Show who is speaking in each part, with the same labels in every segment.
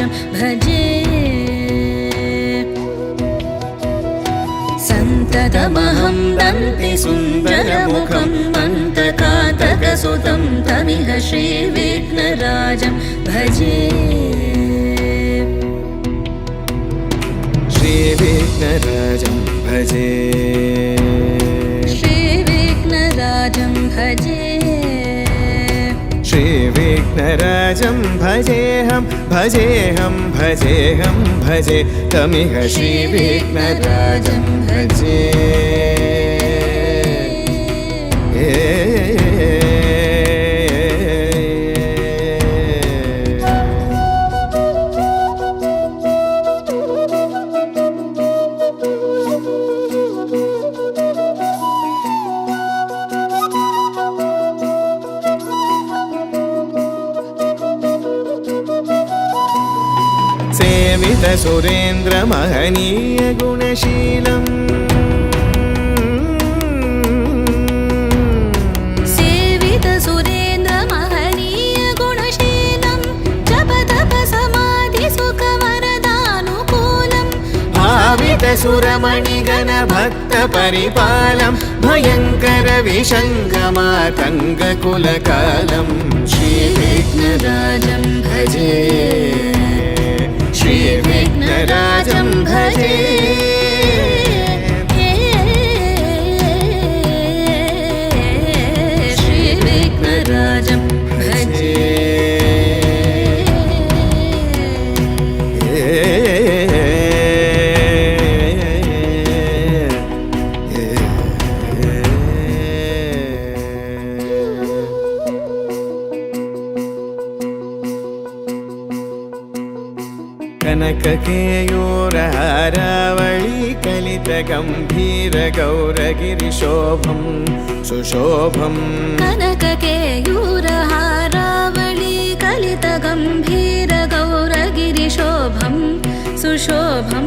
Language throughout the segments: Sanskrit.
Speaker 1: विघ्नराजं भजे सन्ततमहं दन्तिसुन्दरमुखं मन्तकातकसुतं तमिह श्रीविघ्नराजं भजे
Speaker 2: श्रीविघ्नराजं भजे
Speaker 1: श्रीविघ्नराजं भजे
Speaker 2: श्रीविघ्नराजं भजेऽहं भजेऽहं भजेऽहं भजे तमिह श्रीविघ्नराजं भजे सेवित सुरेन्द्र महनीय गुणशीलम्
Speaker 1: सेवित सुरेन्द्र महनीय गुणशीलं जपतप समाधि सुखवरदानुकूलम्
Speaker 2: भावित सुरमणिगण भक्त परिपालं भयङ्कर विशङ्गमातङ्ग कुलकालं
Speaker 1: श्रीविघ्नराजं भजे
Speaker 2: श्रीविघ्नराजं भजे
Speaker 1: श्रीविघ्नराजं भजे
Speaker 2: कनककेयूरहारावळी कलितगम्भीरगौरगिरिशोभं सुशोभं
Speaker 1: कनककेयूरहारावळी कलितगम्भीरगौरगिरिशोभं सुशोभं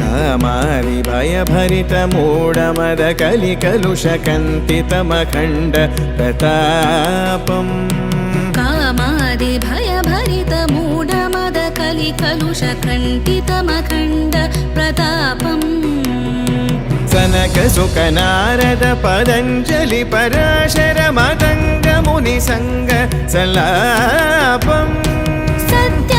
Speaker 2: कामारि भयभरितमूढमदकलिकलुषकन्तितमखण्ड प्रतापम्
Speaker 1: कामादिभयभरितमूढमदकलिकलुषकण्टितमखण्ड प्रतापम्
Speaker 2: सनकसुकनारद पतञ्जलि पराशर मतङ्ग मुनिसङ्ग सल्लापम्
Speaker 1: सत्य